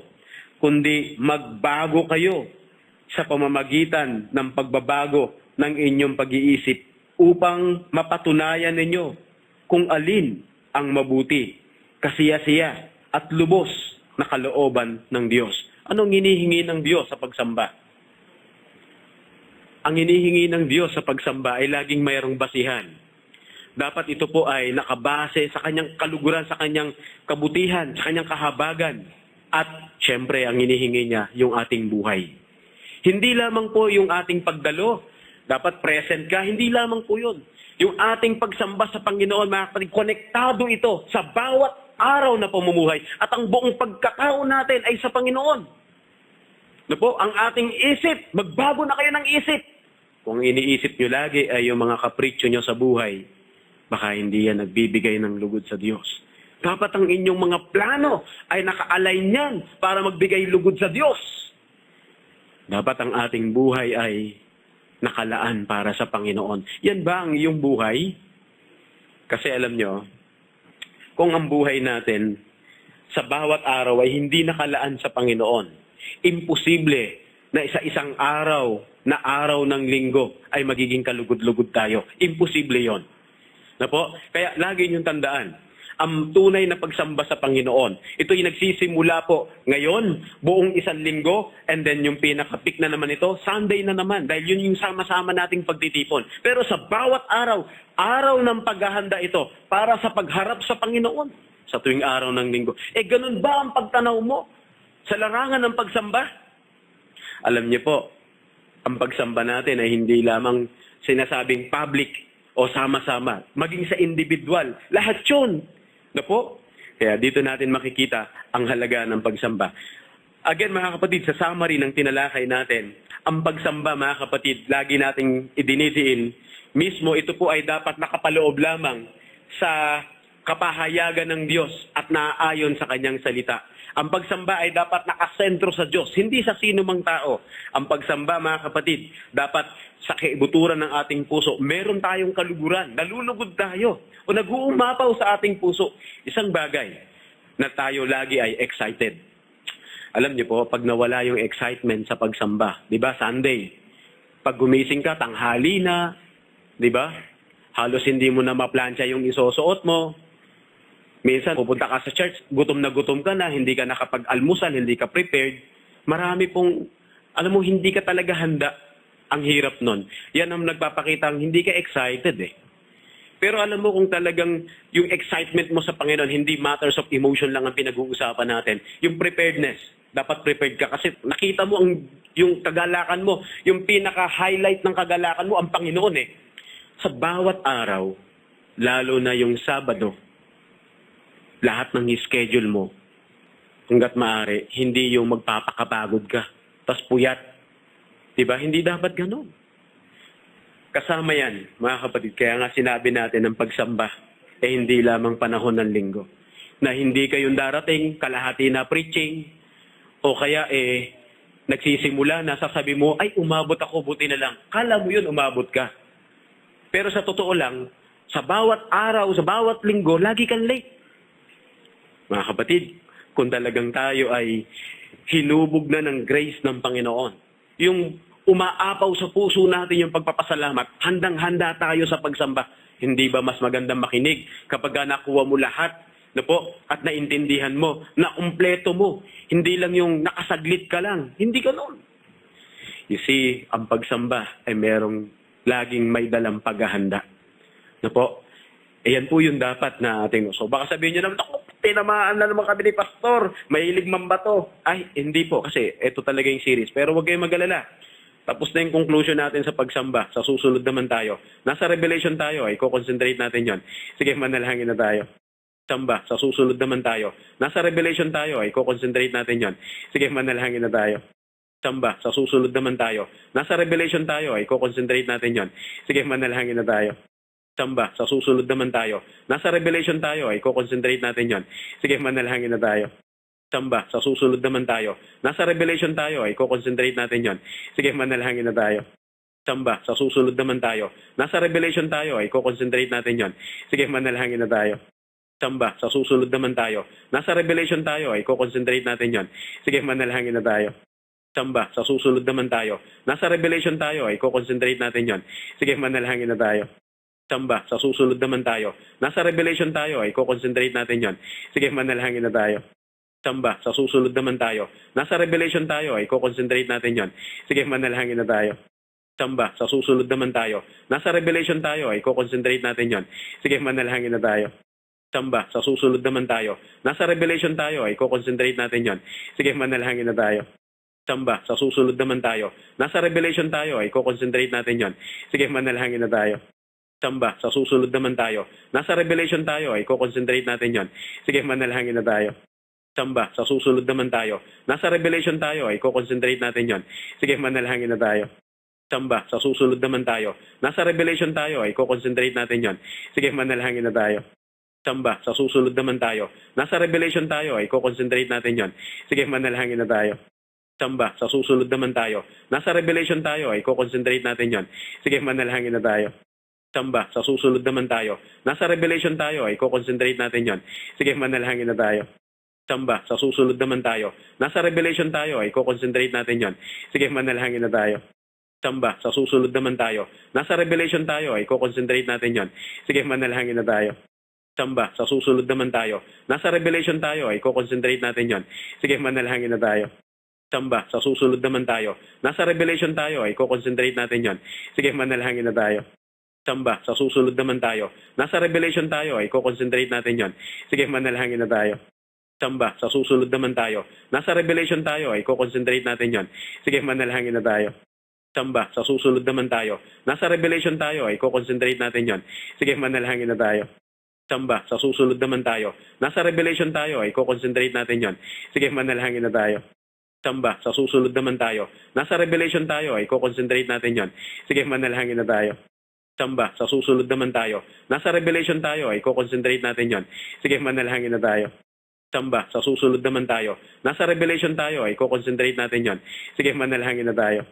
kundi magbago kayo sa pamamagitan ng pagbabago ng inyong pag-iisip upang mapatunayan ninyo kung alin ang mabuti, kasiyasiya at lubos na kalooban ng Diyos. Anong hinihingi ng Diyos sa pagsamba? Ang hinihingi ng Diyos sa pagsamba ay laging mayroong basihan. Dapat ito po ay nakabase sa kanyang kaluguran, sa kanyang kabutihan, sa kanyang kahabagan. At syempre, ang hinihingi niya, yung ating buhay. Hindi lamang po yung ating pagdalo. Dapat present ka. Hindi lamang po yun. Yung ating pagsamba sa Panginoon, mga kapatid, konektado ito sa bawat araw na pamumuhay. At ang buong pagkatao natin ay sa Panginoon. No po, ang ating isip, magbago na kayo ng isip. Kung iniisip nyo lagi ay yung mga kapritsyo nyo sa buhay, baka hindi yan nagbibigay ng lugod sa Diyos. Dapat ang inyong mga plano ay naka-align yan para magbigay lugod sa Diyos. Dapat ang ating buhay ay nakalaan para sa Panginoon. Yan ba ang iyong buhay? Kasi alam nyo, kung ang buhay natin sa bawat araw ay hindi nakalaan sa Panginoon, imposible na isang araw na araw ng linggo ay magiging kalugod-lugod tayo. Imposible yon. Na po? Kaya lagi niyong tandaan, ang tunay na pagsamba sa Panginoon, ito yung nagsisimula po ngayon, buong isang linggo, and then yung pinaka-peak na naman ito, Sunday na naman, dahil yun yung sama-sama nating pagtitipon. Pero sa bawat araw, araw ng paghahanda ito para sa pagharap sa Panginoon sa tuwing araw ng linggo. Ganun ba ang pagtanaw mo sa larangan ng pagsamba? Alam niyo po, ang pagsamba natin ay hindi lamang sinasabing public o sama-sama, maging sa individual. Lahat yun. Na po? Kaya dito natin makikita ang halaga ng pagsamba. Again, mga kapatid, sa summary ng tinalakay natin, ang pagsamba, mga kapatid, lagi nating idinidiin, mismo ito po ay dapat nakapaloob lamang sa kapahayagan ng Diyos at naaayon sa kanyang salita. Ang pagsamba ay dapat nakasentro sa Diyos, hindi sa sino mang tao. Ang pagsamba, mga kapatid, dapat sa kaibuturan ng ating puso, meron tayong kaluguran, nalulugod tayo, o nag-uumapaw sa ating puso. Isang bagay na tayo lagi ay excited. Alam niyo po, pag nawala yung excitement sa pagsamba, di ba, Sunday, pag gumising ka, tanghali na, di ba, halos hindi mo na maplansya yung isusuot mo. Minsan, pupunta ka sa church, gutom ka na, hindi ka nakapag-almusal, hindi ka prepared. Marami pong, alam mo, hindi ka talaga handa. Ang hirap nun. Yan ang nagpapakita hindi ka excited eh. Pero alam mo kung talagang yung excitement mo sa Panginoon, hindi matters of emotion lang ang pinag-uusapan natin. Yung preparedness, dapat prepared ka kasi nakita mo yung kagalakan mo, yung pinaka-highlight ng kagalakan mo, ang Panginoon eh. Sa bawat araw, lalo na yung Sabado, lahat ng schedule mo, hanggat maaari, hindi yung magpapakapagod ka, tas puyat. Diba? Hindi dapat ganun. Kasama yan, mga kapatid. Kaya nga sinabi natin ng pagsamba, hindi lamang panahon ng linggo. Na hindi kayong darating, kalahati na preaching, o kaya nagsisimula na sasabi mo, ay umabot ako, buti na lang. Kala mo yun, umabot ka. Pero sa totoo lang, sa bawat araw, sa bawat linggo, lagi kang late. Mga kapatid, kung talagang tayo ay hinubog na ng grace ng Panginoon, yung umaapaw sa puso natin yung pagpapasalamat, handang-handa tayo sa pagsamba. Hindi ba mas magandang makinig kapag nakuha mo lahat, no po, at naintindihan mo, na kumpleto mo, hindi lang yung nakasaglit ka lang, hindi ganoon. You see, ang pagsamba ay merong laging may dalang paghahanda. No po, yan po yung dapat na ating. So baka sabihin nyo naman, ako, tinamaan na naman kami ni Pastor, mahilig mambato. Ay, hindi po, kasi ito talaga yung series. Pero huwag kayong mag-alala. Tapos na yung conclusion natin sa pagsamba. Sa susunod naman tayo. Nasa Revelation tayo, ay ko-concentrate natin yon. Sige, manalangin na tayo. Samba, sa susunod naman tayo. Nasa Revelation tayo, ay ko-concentrate natin yon. Sige, manalangin na tayo. Samba, sa susunod naman tayo. Nasa Revelation tayo, ay ko-concentrate natin yon. Sige, manalangin na tayo. Samba, sa susunod naman tayo. Nasa Revelation tayo, ay ko-concentrate natin yon. Sige, manalangin na tayo. Samba, sa susunod naman tayo. Nasa Revelation tayo, ay concentrate natin yon. Sige, manalangin na tayo. Samba, sa susunod naman tayo. Nasa Revelation tayo, ay concentrate natin yon. Sige, manalangin na tayo. Samba, sa susunod naman tayo. Nasa Revelation tayo, ay concentrate natin yon. Sige, manalangin na tayo. Samba, sa susunod naman tayo. Nasa Revelation tayo, ay concentrate natin yon. Sige, manalangin na tayo. Samba, sa susunod naman tayo. Nasa Revelation tayo, ay concentrate natin yon. Sige, manalangin na tayo. Samba, sa susunod naman tayo. Nasa Revelation tayo, ay concentrate natin yon. Sige, manalangin na tayo. Samba, sa susunod naman tayo. Nasa Revelation tayo, ay concentrate natin yon. Sige, manalangin na tayo. Samba, sa susunod naman tayo. Nasa Revelation tayo, ay concentrate natin yon. Sige, manalangin na tayo. Samba, sa susunod naman tayo. Nasa Revelation tayo, ay concentrate natin yon. Sige, manalangin na tayo. Samba, sa susunod naman tayo. Nasa Revelation tayo, ay concentrate natin yon. Sige, manalangin na tayo. Samba, sa susunod naman tayo. Nasa Revelation tayo, ay concentrate natin yon. Sige, manalangin na tayo. Samba, sa susunod naman tayo. Nasa Revelation tayo, ay concentrate natin yon. Sige, manalangin na tayo. Samba, sa susunod naman tayo. Nasa Revelation tayo, ay concentrate natin yon. Sige, manalangin na tayo. Samba, sa susunod naman tayo. Nasa Revelation tayo, ay concentrate natin yon. Sige, manalangin na tayo. Samba, sa susunod naman tayo. Nasa Revelation tayo, ay concentrate natin yon. Sige, manalangin na tayo. Samba, sa susunod naman tayo. Nasa Revelation tayo, ay concentrate natin yon. Sige, manalangin na tayo. Samba, sa susunod naman tayo. Nasa Revelation tayo, ay concentrate natin yon. Sige, manalangin na tayo. Samba, sa susunod naman tayo. Nasa Revelation tayo, ay concentrate natin yon. Sige, manalangin na tayo. Samba, sa susunod naman tayo. Nasa Revelation tayo, ay concentrate natin yon. Sige, manalangin na tayo. Samba, sa susunod naman tayo. Nasa Revelation tayo, ay concentrate natin yon. Sige, manalangin na tayo. Samba, sa susunod naman tayo. Nasa Revelation tayo, ay concentrate natin yon. Sige, manalangin na tayo. Samba, sa susunod naman tayo. Nasa Revelation tayo, ay concentrate natin yon. Sige, manalangin na tayo. Samba, sa susunod naman tayo. Nasa Revelation tayo, ay concentrate natin yon. Sige, manalangin na tayo. Samba, sa susunod naman tayo. Nasa Revelation tayo, ay concentrate natin yon. Sige, manalangin na tayo. Samba, sa susunod naman tayo. Nasa Revelation tayo, ay concentrate natin yon. Sige, manalangin na tayo. Samba, sa susunod naman tayo. Nasa Revelation tayo, ay concentrate natin yon. Sige, manalangin na tayo. Samba, sa susunod naman tayo. Nasa Revelation tayo, ay concentrate natin yon. Sige, manalangin na tayo.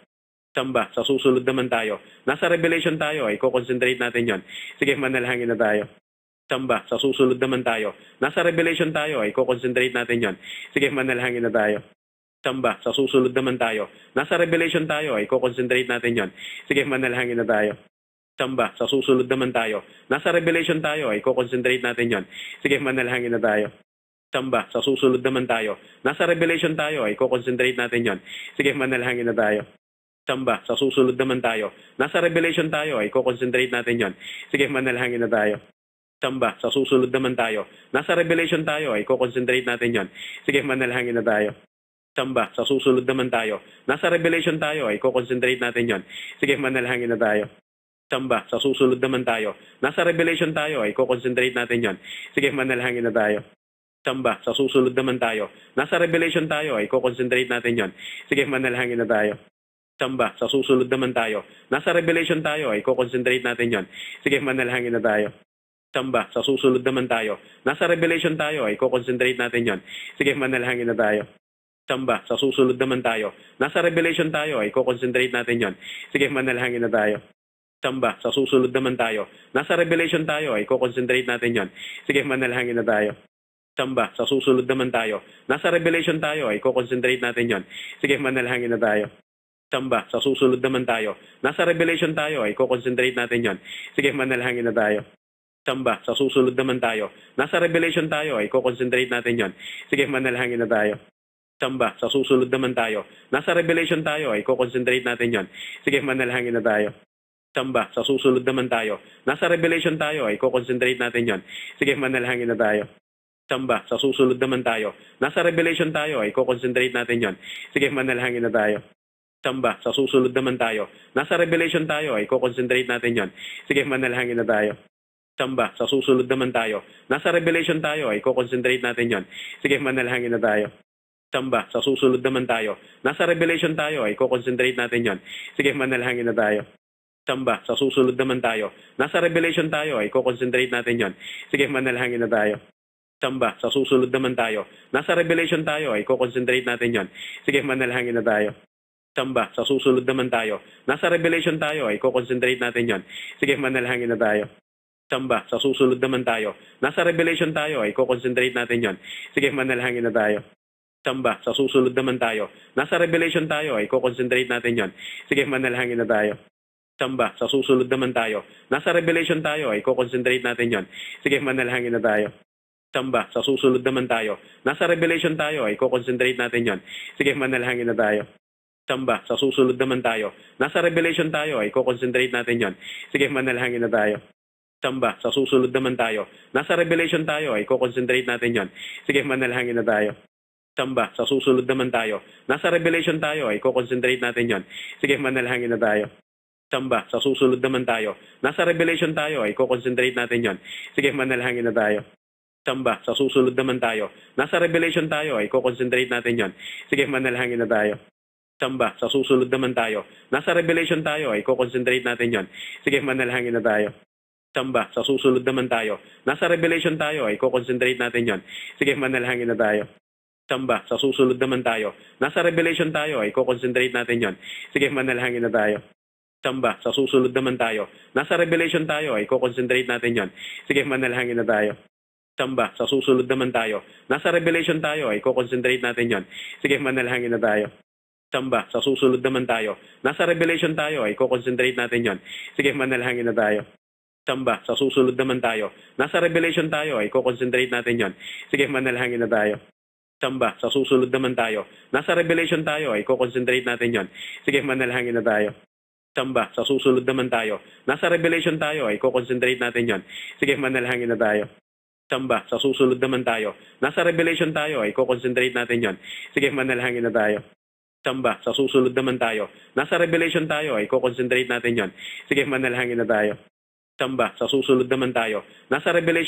Samba, sa susunod naman tayo. Nasa Revelation tayo, ay concentrate natin yon. Sige, manalangin na tayo. Samba, sa susunod naman tayo. Nasa Revelation tayo, ay concentrate natin yon. Sige, manalangin na tayo. Samba, sa susunod naman tayo. Nasa Revelation tayo, ay concentrate natin yon. Sige, manalangin na tayo. Samba, sa susunod naman tayo. Nasa Revelation tayo, ay concentrate natin yon. Sige, manalangin na tayo. Samba, sa susunod naman tayo. Nasa Revelation tayo, ay concentrate natin yon. Sige, manalangin na tayo. Samba, sa susunod naman tayo. Nasa Revelation tayo, ay concentrate natin yon. Sige, manalangin na tayo. Samba, sa susunod naman tayo. Nasa Revelation tayo, ay concentrate natin yon. Sige, manalangin na tayo. Samba, sa susunod naman tayo. Nasa Revelation tayo, ay concentrate natin yon. Sige, manalangin na tayo. Samba, sa susunod naman tayo. Nasa Revelation tayo, ay concentrate natin yon. Sige, manalangin na tayo. Samba, sa susunod naman tayo. Nasa Revelation tayo, ay concentrate natin yon. Sige, manalangin na tayo. Samba, sa susunod naman tayo. Nasa Revelation tayo, ay concentrate natin yon. Sige, manalangin na tayo. Samba, sa susunod naman tayo. Nasa Revelation tayo, ay concentrate natin yon. Sige, manalangin na tayo. Samba, sa susunod naman tayo. Nasa Revelation tayo, ay concentrate natin yon. Sige, manalangin na tayo. Samba, sa susunod naman tayo. Nasa Revelation tayo, ay concentrate natin yon. Sige, manalangin na tayo. Samba, sa susunod naman tayo. Nasa Revelation tayo, ay concentrate natin yon. Sige, manalangin na tayo. Samba, sa susunod naman tayo. Nasa Revelation tayo, ay concentrate natin yon. Sige, manalangin na tayo. Samba, sa susunod naman tayo. Nasa Revelation tayo, ay concentrate natin yon. Sige, manalangin na tayo. Samba, sa susunod naman tayo. Nasa Revelation tayo, ay concentrate natin yon. Sige, manalangin na tayo. Samba, sa susunod naman tayo. Nasa Revelation tayo, ay concentrate natin yon. Sige, manalangin na tayo. Samba, sa susunod naman tayo. Nasa Revelation tayo, ay concentrate natin yon. Sige, manalangin na tayo. Samba, sa susunod naman tayo. Nasa Revelation tayo, ay concentrate natin yon. Sige, manalangin na tayo. Samba, sa susunod naman tayo. Nasa Revelation tayo, ay concentrate natin yon. Sige, manalangin na tayo. Samba, sa susunod naman tayo. Nasa Revelation tayo, ay concentrate natin yon. Sige, manalangin na tayo. Samba, sa susunod naman tayo. Nasa Revelation tayo, i-concentrate natin yon. Sige, manalangin na tayo. Samba, sa susunod naman tayo. Nasa Revelation tayo, i-concentrate natin yon. Sige, manalangin na tayo. Samba, sa susunod naman tayo. Nasa Revelation tayo, i-concentrate natin yon. Sige, manalangin na tayo. Samba, sa susunod naman tayo. Nasa Revelation tayo, i-concentrate natin yon. Sige, manalangin na tayo. Samba, sa susunod naman tayo. Nasa Revelation tayo, i-concentrate natin yon. Sige, manalangin na tayo. Samba, sa susunod naman tayo. Nasa Revelation tayo, i-concentrate natin yon. Sige, manalangin na tayo. Samba, sa susunod naman tayo. Nasa Revelation tayo, i-concentrate natin yon. Sige, manalangin na tayo. Samba, sa susunod naman tayo. Nasa Revelation tayo, i-concentrate natin yon. Sige, manalangin na tayo. Samba, sa susunod naman tayo. Nasa Revelation tayo, i-concentrate natin yon. Sige, manalangin na tayo. Samba, sa susunod naman tayo. Nasa Revelation tayo, i-concentrate natin yon. Sige, manalangin na tayo. Samba, sa susunod naman tayo. Nasa Revelation tayo, i-concentrate natin yon. Sige, manalangin na tayo. Samba, sa susunod naman tayo. Nasa Revelation tayo, i-concentrate natin yon. Sige, manalangin na tayo. Samba, sa susunod naman tayo. Nasa Revelation tayo, i-concentrate natin yon. Sige, manalangin na tayo. Samba, sa susunod naman tayo. Nasa Revelation tayo, i-concentrate natin yon. Sige, manalangin na tayo. Samba, sa susunod naman tayo. Nasa Revelation tayo, i-concentrate natin yon. Sige, manalangin na tayo. Samba, sa susunod naman tayo. Nasa Revelation tayo, i-concentrate natin yon. Sige, manalangin na tayo. Samba, sa susunod naman tayo. Nasa Revelation tayo, i-concentrate natin yon. Sige, manalangin na tayo. Samba, sa susunod naman tayo. Nasa Revelation tayo, i-concentrate natin yon. Sige, manalangin na tayo. Samba, sa susunod naman tayo. Nasa Revelation tayo, i-concentrate natin yon. Sige, manalangin na tayo. Samba, sa susunod naman tayo. Nasa Revelation tayo, i-concentrate natin yon. Sige, manalangin na tayo. Samba, sa susunod naman tayo. Nasa Revelation tayo, i-concentrate natin yon. Sige, manalangin na tayo. Samba, sa susunod naman tayo. Nasa Revelation tayo, i-concentrate natin yon. Sige, manalangin na tayo. Samba, sa susunod naman tayo. Nasa Revelation